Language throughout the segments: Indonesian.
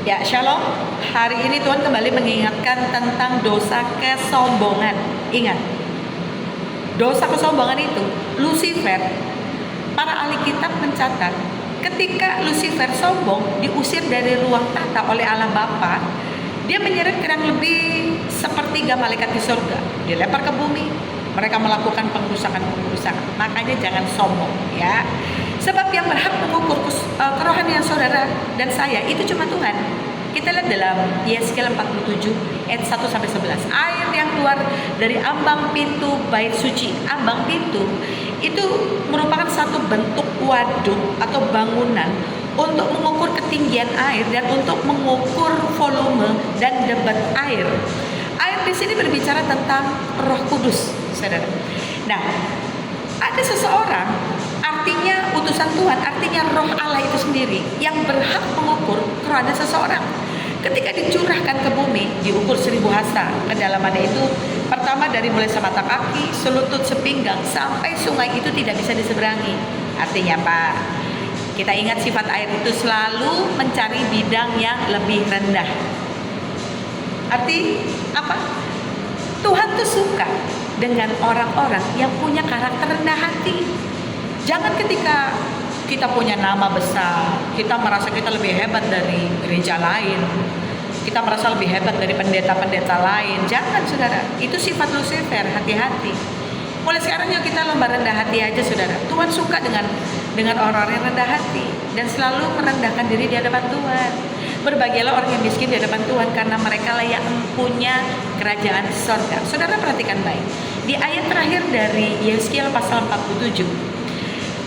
Ya, Shalom. Hari ini Tuhan kembali mengingatkan tentang dosa kesombongan. Ingat, dosa kesombongan itu, Lucifer, para ahli kitab mencatat, ketika Lucifer sombong, diusir dari ruang tata oleh Allah Bapa, dia menyeret kurang lebih sepertiga malaikat di surga, dilempar ke bumi. Mereka melakukan pengrusakan. Makanya jangan sombong, ya. Sebab yang berhak mengukur kerohanian saudara dan saya itu cuma Tuhan. Kita lihat dalam Yeskiel 47 ayat 1-11. Air yang keluar dari ambang pintu bait suci. Ambang pintu itu merupakan satu bentuk waduk atau bangunan untuk mengukur ketinggian air dan untuk mengukur volume dan debit air. Air di sini berbicara tentang Roh Kudus, saudara. Nah, ada seseorang, artinya utusan Tuhan, artinya Roh Allah itu sendiri yang berhak mengukur kerohanian seseorang. Ketika dicurahkan ke bumi, diukur 1000 hasta. Kedalamannya itu pertama dari mulai semata kaki, selutut, sepinggang, sampai sungai itu tidak bisa diseberangi. Artinya apa? Kita ingat sifat air itu selalu mencari bidang yang lebih rendah. Arti apa? Tuhan tuh suka dengan orang-orang yang punya karakter rendah hati. Jangan ketika kita punya nama besar, kita merasa kita lebih hebat dari gereja lain, kita merasa lebih hebat dari pendeta-pendeta lain. Jangan, saudara. Itu sifat Lucifer, hati-hati. Mulai sekarang yuk kita lomba rendah hati aja, saudara. Tuhan suka dengan orang-orang yang rendah hati dan selalu merendahkan diri di hadapan Tuhan. Berbahagialah orang yang miskin di hadapan Tuhan, karena mereka lah yang punya kerajaan surga. Saudara perhatikan baik. Di ayat terakhir dari Yeskiel pasal 47.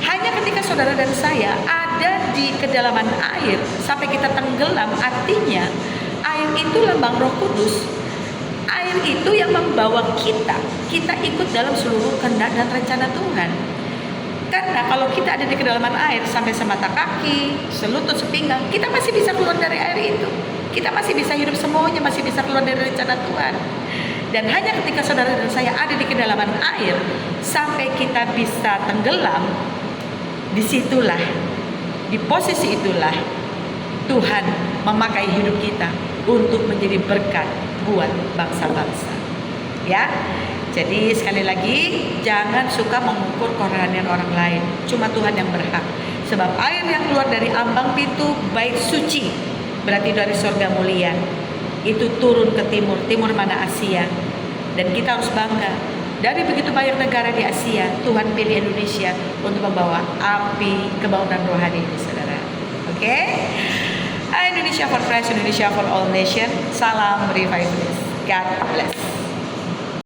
Hanya ketika saudara dan saya ada di kedalaman air sampai kita tenggelam, artinya air itu lambang Roh Kudus. Air itu yang membawa kita ikut dalam seluruh kehendak dan rencana Tuhan. Karena kalau kita ada di kedalaman air sampai semata kaki, selutut, sepinggang, kita masih bisa keluar dari air itu. Kita masih bisa hidup semuanya, masih bisa keluar dari rencana Tuhan. Dan hanya ketika saudara dan saya ada di kedalaman air sampai kita bisa tenggelam, disitulah, di posisi itulah Tuhan memakai hidup kita untuk menjadi berkat buat bangsa-bangsa. Ya. Jadi sekali lagi, jangan suka mengukur kerohanian orang lain. Cuma Tuhan yang berhak. Sebab air yang keluar dari ambang pintu bait suci, berarti dari surga mulia, itu turun ke timur. Timur mana? Asia. Dan kita harus bangga. Dari begitu banyak negara di Asia, Tuhan pilih Indonesia untuk membawa api kebangunan rohani ini, saudara. Oke? Indonesia for Christ, Indonesia for all nation. Salam revivalist. God bless.